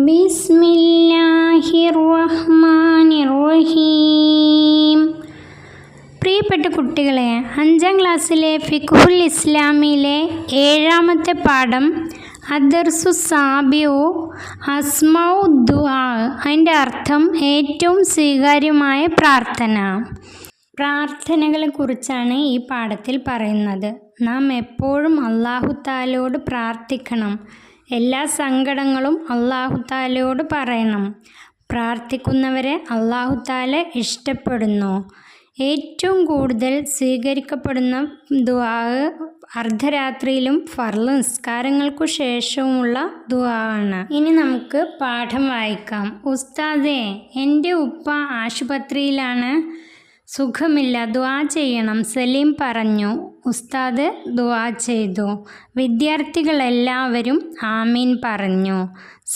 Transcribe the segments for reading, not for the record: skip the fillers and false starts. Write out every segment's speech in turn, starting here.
ബിസ്മില്ലാഹിർറഹ്മാനിർറഹീം. പ്രിയപ്പെട്ട കുട്ടികളെ, 5ാം ക്ലാസ്സിലെ ഫിഖ്ഹുൽ ഇസ്ലാമിലെ 7ാമത്തെ പാഠം അദ്ദർസു സാബിഉ അസ്മാഉ ദുആ, അതിൻ്റെ അർത്ഥം ഏറ്റവും സ്വീകാര്യമായ പ്രാർത്ഥന. പ്രാർത്ഥനകളെ കുറിച്ചാണ് ഈ പാഠത്തിൽ പറയുന്നത്. നാം എപ്പോഴും അല്ലാഹു തആലയോട് പ്രാർത്ഥിക്കണം. എല്ലാ സങ്കടങ്ങളും അല്ലാഹു തആലയോട് പറയണം. പ്രാർത്ഥിക്കുന്നവരെ അല്ലാഹു തആല ഇഷ്ടപ്പെടുന്നു. ഏറ്റവും കൂടുതൽ സ്വീകരിക്കപ്പെടുന്ന ദുആ അർദ്ധരാത്രിയിലും ഫർള് നിസ്കാരങ്ങൾക്കു ശേഷവുമുള്ള ദുആ ആണ്. ഇനി നമുക്ക് പാഠം വായിക്കാം. ഉസ്താദേ, എൻ്റെ ഉപ്പ ആശുപത്രിയിലാണ്, സുഖമില്ല, ദുആ ചെയ്യണം. സലീം പറഞ്ഞു. ഉസ്താദ് ദുആ ചെയ്തു. വിദ്യാർത്ഥികളെല്ലാവരും ആമീൻ പറഞ്ഞു.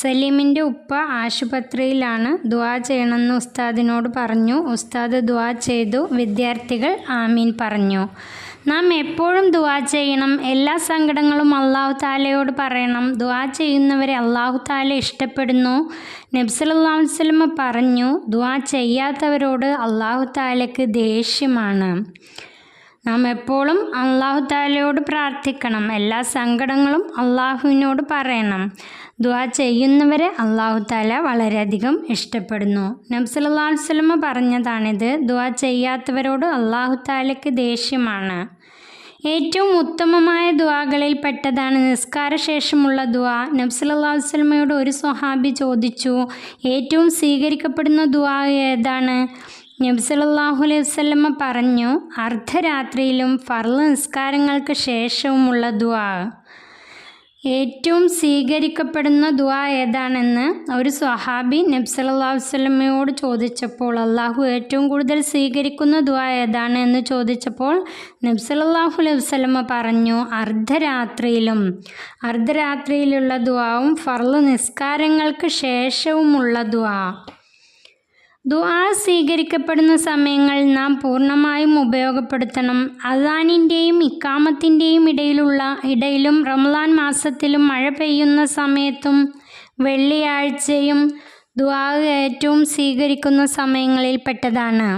സലീമിൻ്റെ ഉപ്പ ആശുപത്രിയിലാണ്, ദുആ ചെയ്യണമെന്ന് ഉസ്താദിനോട് പറഞ്ഞു. ഉസ്താദ് ദുആ ചെയ്തു. വിദ്യാർത്ഥികൾ ആമീൻ പറഞ്ഞു. നാം എപ്പോഴും ദുആ ചെയ്യണം. എല്ലാ സങ്കടങ്ങളും അല്ലാഹു തആലയോട് പറയണം. ദുആ ചെയ്യുന്നവരെ അല്ലാഹു തആല ഇഷ്ടപ്പെടുന്നു. നബി സല്ലല്ലാഹു അലൈഹി വസല്ലം പറഞ്ഞു, ദുആ ചെയ്യാത്തവരോട് അല്ലാഹു തആലയ്ക്ക് ദേഷ്യമാണ്. നാം എപ്പോഴും അല്ലാഹു തആലയോട് പ്രാർത്ഥിക്കണം. എല്ലാ സങ്കടങ്ങളും അല്ലാഹുവിനോട് പറയണം. ദുആ ചെയ്യുന്നവരെ അല്ലാഹു തആല വളരെയധികം ഇഷ്ടപ്പെടുന്നു. നബി സല്ലല്ലാഹു അലൈഹി വസല്ലം പറഞ്ഞതാണിത്. ദുആ ചെയ്യാത്തവരോട് അല്ലാഹു തആലയ്ക്ക് ദേഷ്യമാണ്. ഏറ്റവും ഉത്തമമായ ദുആകളിൽ പെട്ടതാണ് നിസ്കാരശേഷമുള്ള ദുആ. നബി സല്ലല്ലാഹു അലൈഹി വസല്ലമയോട് ഒരു സ്വഹാബി ചോദിച്ചു, ഏറ്റവും സ്വീകരിക്കപ്പെടുന്ന ദുആ ഏതാണ്? നബി സല്ലല്ലാഹു അലൈഹി വസല്ലമ പറഞ്ഞു, അർദ്ധരാത്രിയിലും ഫർള് നിസ്കാരങ്ങൾക്ക് ശേഷവുമുള്ള ദുആ. ഏറ്റവും സ്വീകരിക്കപ്പെടുന്ന ദുആ ഏതാണെന്ന് ഒരു സ്വഹാബി നബി സല്ലല്ലാഹു അലൈഹി വസല്ലമയോട് ചോദിച്ചപ്പോൾ, അല്ലാഹു ഏറ്റവും കൂടുതൽ സ്വീകരിക്കുന്ന ദുആ ഏതാണ് എന്ന് ചോദിച്ചപ്പോൾ നബി സല്ലല്ലാഹു അലൈഹി വസല്ലമ പറഞ്ഞു, അർദ്ധരാത്രിയിലുള്ള ദുആവും ഫർള് നിസ്കാരങ്ങൾക്ക് ശേഷവുമുള്ള ദുആ. ദുആ സ്വീകരിക്കപ്പെടുന്ന സമയങ്ങൾ നാം പൂർണ്ണമായും ഉപയോഗപ്പെടുത്തണം. അദാനിൻ്റെയും ഇഖാമത്തിൻ്റെയും ഇടയിലും റമളാൻ മാസത്തിലും മഴ പെയ്യുന്ന സമയത്തും വെള്ളിയാഴ്ചയും ദുആ ഏറ്റവും സ്വീകരിക്കുന്ന സമയങ്ങളിൽ പെട്ടതാണ്.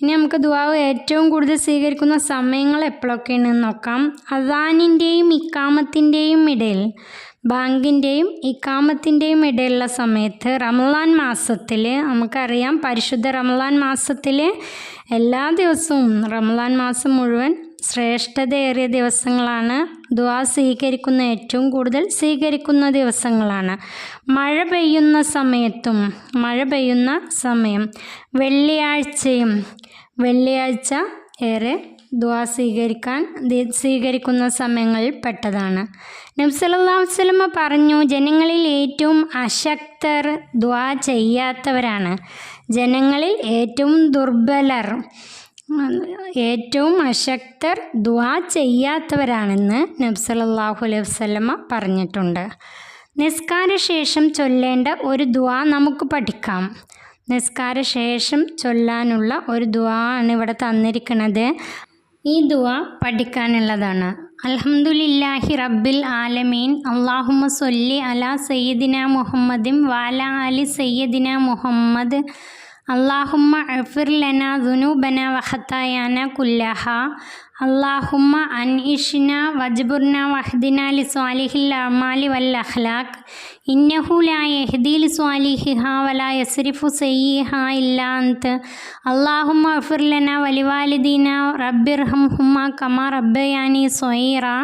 ഇനി നമുക്ക് ദുആ ഏറ്റവും കൂടുതൽ സ്വീകരിക്കുന്ന സമയങ്ങൾ എപ്പോഴൊക്കെയാണെന്ന് നോക്കാം. അദാനിൻ്റെയും ഇഖാമത്തിൻ്റെയും ഇടയിൽ, ബാങ്കിൻ്റെയും ഇഖാമത്തിൻ്റെയും ഇടയിലുള്ള സമയത്ത്, റമളാൻ മാസത്തിൽ നമുക്കറിയാം, പരിശുദ്ധ റമളാൻ മാസത്തിൽ എല്ലാ ദിവസവും, റമളാൻ മാസം മുഴുവൻ ശ്രേഷ്ഠതയേറിയ ദിവസങ്ങളാണ്. ദുആ ഏറ്റവും കൂടുതൽ സ്വീകരിക്കുന്ന ദിവസങ്ങളാണ്. മഴ പെയ്യുന്ന സമയം, വെള്ളിയാഴ്ച ഏറെ ദുആ സ്വീകരിക്കുന്ന സമയങ്ങളിൽ പെട്ടതാണ്. നബി സല്ലല്ലാഹു അലൈഹി വസല്ലമ പറഞ്ഞു, ജനങ്ങളിൽ ഏറ്റവും അശക്തർ ദുആ ചെയ്യാത്തവരാണ്. ജനങ്ങളിൽ ഏറ്റവും ദുർബലർ, ഏറ്റവും അശക്തർ ദുആ ചെയ്യാത്തവരാണെന്ന് നബി സല്ലല്ലാഹു അലൈഹി വസല്ലമ പറഞ്ഞിട്ടുണ്ട്. നിസ്കാരശേഷം ചൊല്ലേണ്ട ഒരു ദുആ നമുക്ക് പഠിക്കാം. നിസ്കാരശേഷം ചൊല്ലാനുള്ള ഒരു ദുആ ആണ് ഇവിടെ തന്നിരിക്കുന്നത്. ഈ ദുആ പഠിക്കാനുള്ളതാണ്. അൽഹംദുലില്ലാഹി റബ്ബിൽ ആലമീൻ, അല്ലാഹുമ്മ സ്വല്ലി അലാ സയ്യിദിനാ മുഹമ്മദിൻ വഅലാ ആലി സയ്യിദിനാ മുഹമ്മദ്, അല്ലാഹുമ്മ അഗ്ഫിർ ലനാ ദുനൂബനാ വഖതായാനാ കുല്ലഹാ, അല്ലാഹുമ്മ അൻഇഷ്നാ വജ്ബുർനാ വഹ്ദിനാ ലിസ്വാലിഹിൽ അഅമാലി വൽ അഖ്ലാഖ്, ഇന്നഹു ലാ യഹ്ദി ലിസ്വാലിഹിഹാ വലാ യസ്രിഫു സയ്യിഹാ ഇല്ലാ അൻത, അല്ലാഹുമ്മ അഗ്ഫിർ ലനാ വലിവാലിദീനാ റബ്ബിർഹംഹുമാ കമാ റബ്ബയാനി സ്വഗീറാ,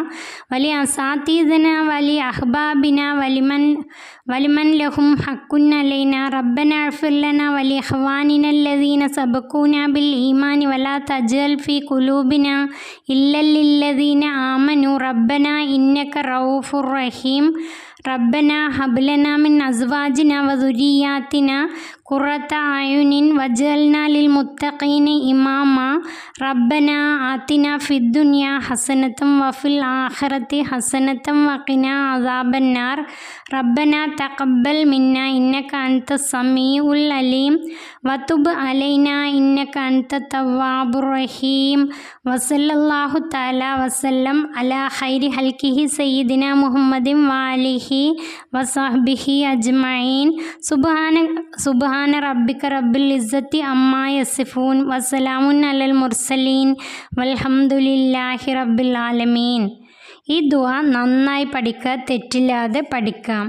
വലി അസാതീദിനാ വലി അഹ്ബാബിനാ വലിമൻ ലഹും ഹഖ്കുൻ അലൈനാ, റബ്ബനാ അഗ്ഫിർ ലനാ വലി ഇഖ്വാനിനാ അല്ലദീന സബഖൂനാ ബിൽ ഈമാനി വലാ തജ്അൽ ഫീ ഖുലൂബിനാ ഇല്ലൽ ലില്ലദീന ആമനൂ, റബ്ബനാ ഇന്നക റഊഫുർ റഹീം, റബ്ബനാ ഹബ് ലനാ മിൻ അസ്വാജിനാ വദുരിയാത്തിനാ ഖുറത അയുനിൻ വജഅൽനാ ലിൽ മുത്തഖീന ഇമാമ റബ്ബനാ ആതിനാ ഫിദ്ദുനിയ ഹസനതൻ വഫിൽ ആഖിറതി ഹസനതൻ വഖിനാ അദാബന്നാർ റബ്ബനാ തഖബ്ബൽ മിന്നാ ഇന്നക അൻതസ് സമീഉൽ അലീം വതുബ് അലൈനാ ഇന്നക അൻതത് തവ്വാബുർ റഹീം വസല്ലല്ലാഹു തആല വസല്ലം അലാ ഖൈരി ഹൽഖിഹി സയ്യിദിനാ മുഹമ്മദിൻ വആലിഹി വസഹ്ബിഹി അജ്മഈൻ സുബ്ഹാന റബ്ബിക റബ്ബിൽ ഇസ്സത്തി അമ്മാ യസിഫൂൻ വസ്സലാമുൻ അലൽ മുർസലീൻ വൽഹംദുലില്ലാഹി റബ്ബിൽ ആലമീൻ. ഈ ദുആ നന്നായി പഠിക്കുക, തെറ്റില്ലാതെ പഠിക്കാം.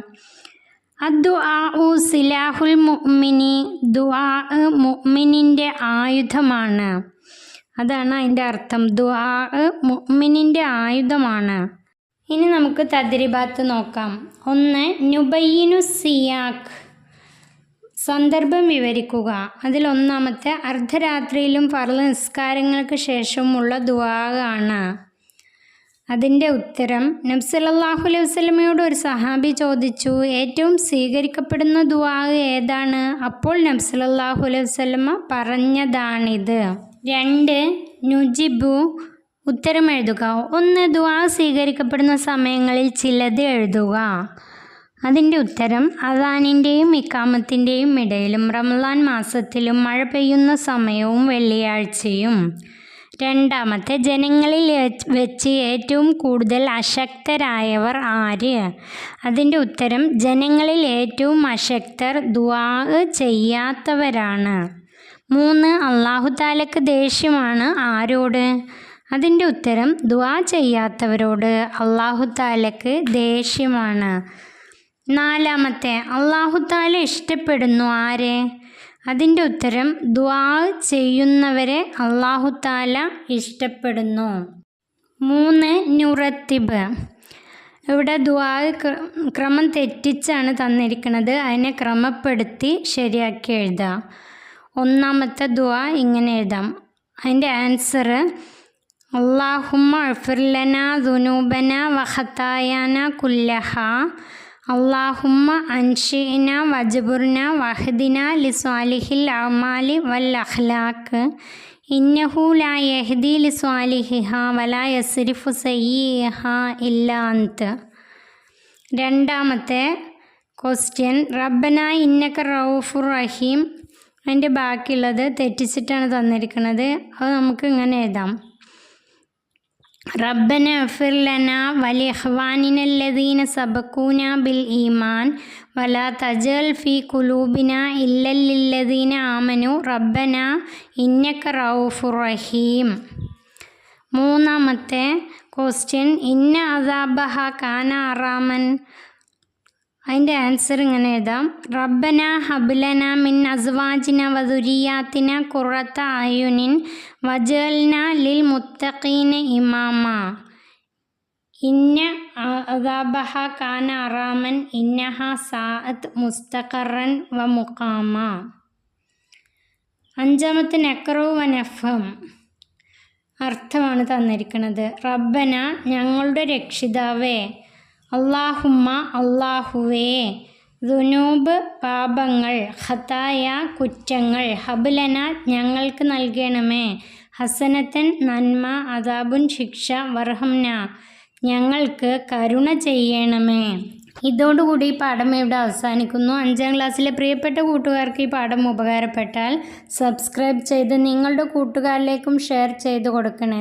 അദ്ദുആഉ സിലാഹുൽ മുഅ്മിനി, ദുആ മുഅ്മിനിൻ്റെ ആയുധമാണ്. അതാണ് അതിൻ്റെ അർത്ഥം. ദുആ മുഅ്മിനിൻ്റെ ആയുധമാണ്. ഇനി നമുക്ക് തദ്രിബാത്ത് നോക്കാം. 1. നുബയ്യിനു സിയാഖ്, സന്ദർഭം വിവരിക്കുക. അതിൽ ഒന്നാമത്തെ അർദ്ധരാത്രിയിലും ഫർള് നിസ്കാരങ്ങൾക്ക് ശേഷമുള്ള ദുആ ആണ്. അതിൻ്റെ ഉത്തരം, നബി സല്ലല്ലാഹു അലൈഹി വസല്ലമയോട് ഒരു സഹാബി ചോദിച്ചു, ഏറ്റവും സ്വീകരിക്കപ്പെടുന്ന ദുആ ഏതാണ്? അപ്പോൾ നബി സല്ലല്ലാഹു അലൈഹി വസല്ലമ പറഞ്ഞതാണിത്. 2. നുജിബു, ഉത്തരം എഴുതുക. 1. ദുആ സ്വീകരിക്കപ്പെടുന്ന സമയങ്ങളിൽ ചിലത് എഴുതുക. അതിൻ്റെ ഉത്തരം, അദാനിൻ്റെയും ഇഖാമത്തിൻ്റെയും ഇടയിലും റമളാൻ മാസത്തിലും മഴ പെയ്യുന്ന സമയവും വെള്ളിയാഴ്ചയും. 2. ജനങ്ങളിൽ വെച്ച് ഏറ്റവും കൂടുതൽ അശക്തരായവർ ആര്? അതിൻ്റെ ഉത്തരം, ജനങ്ങളിൽ ഏറ്റവും അശക്തർ ദുആ ചെയ്യാത്തവരാണ്. 3. അല്ലാഹു തആലക്ക് ദേഷ്യമാണ് ആരോട്? അതിൻ്റെ ഉത്തരം, ദുആ ചെയ്യാത്തവരോട് അല്ലാഹു തആലക്ക് ദേഷ്യമാണ്. 4. അല്ലാഹു തആല ഇഷ്ടപ്പെടുന്നു ആരെ? അതിൻ്റെ ഉത്തരം, ദുആ ചെയ്യുന്നവരെ അല്ലാഹു തആല ഇഷ്ടപ്പെടുന്നു. 3. നുറത്തിബ്, ഇവിടെ ദുആ ക്രമം തെറ്റിച്ചാണ് തന്നിരിക്കുന്നത്. അതിനെ ക്രമപ്പെടുത്തി ശരിയാക്കി എഴുതുക. 1. ദുആ ഇങ്ങനെ എഴുതാം. അതിൻ്റെ ആൻസർ, അല്ലാഹുമ്മ അഗ്ഫിർ ലനാ ദുനൂബനാ വഖതായാനാ കുല്ലഹാ അല്ലാഹുമ്മ അൻഷിഇനാ വജ്ബുർനാ വഹ്ദിനാ ലിസ്വാലിഹിൽ അഅമാലി വൽ അഖ്ലാഖ് ഇന്നഹു ലാ യഹ്ദി ലിസ്വാലിഹിഹാ വലാ യസ്രിഫു സയ്യിഹാ ഇല്ലാ അൻത. 2. ക്വസ്റ്റ്യൻ, റബ്ബനാ ഇന്നക റഊഫുർ റഹീം. അതിൻ്റെ ബാക്കിയുള്ളത് തെറ്റിച്ചിട്ടാണ് തന്നിരിക്കുന്നത്. അത് നമുക്ക് ഇങ്ങനെ എഴുതാം. റബ്ബന അഗ്ഫിർ ലനാ വലിഇഖ്വാനിന അല്ലദീന സബഖൂനാ ബിൽ ഈമാൻ വലാ തജ്അൽ ഫീ ഖുലൂബിനാ ഇല്ലൽ ലില്ലദീന ആമനു റബ്ബന ഇന്നക റഊഫുർ റഹീം. 3. ക്വസ്റ്റ്യൻ, ഇന്ന അദാബഹ കാന അറാമൻ. അതിൻ്റെ ആൻസർ ഇങ്ങനെ എഴുതാം. റബ്ബന ഹബ്ലന മിൻ അസ്വാജിന വദുരിയാത്തിന ഖുറത അയുനിൻ വജഅൽന ലിൽ മുത്തഖീന ഇമാമ ഇന്ന അദാബഹ കാന അറാമൻ ഇന്നഹ സാഅത്ത് മുസ്തഖറൻ വ മുഖാമ. 5. നഖ്റു വ നഫ്ഹം, അർത്ഥമാണ് തന്നിരിക്കുന്നത്. റബ്ബന, ഞങ്ങളുടെ രക്ഷിതാവേ, അല്ലാഹുമ്മ, അല്ലാഹുവേ, ദുനൂബ്, പാപങ്ങൾ, ഖതായ, കുറ്റങ്ങൾ, ഹബ്ലന, ഞങ്ങൾക്ക് നൽകണമേ, ഹസനത്തൻ, നന്മ, അദാബുൻ, ശിക്ഷ, വർഹംന, ഞങ്ങൾക്ക് കരുണ ചെയ്യണമേ. ഇതോടുകൂടി ഈ പാഠം ഇവിടെ അവസാനിക്കുന്നു. 5ാം ക്ലാസ്സിലെ പ്രിയപ്പെട്ട കൂട്ടുകാർക്ക് ഈ പാഠം ഉപകാരപ്പെട്ടാൽ സബ്സ്ക്രൈബ് ചെയ്ത് നിങ്ങളുടെ കൂട്ടുകാരിലേക്കും ഷെയർ ചെയ്ത് കൊടുക്കണേ.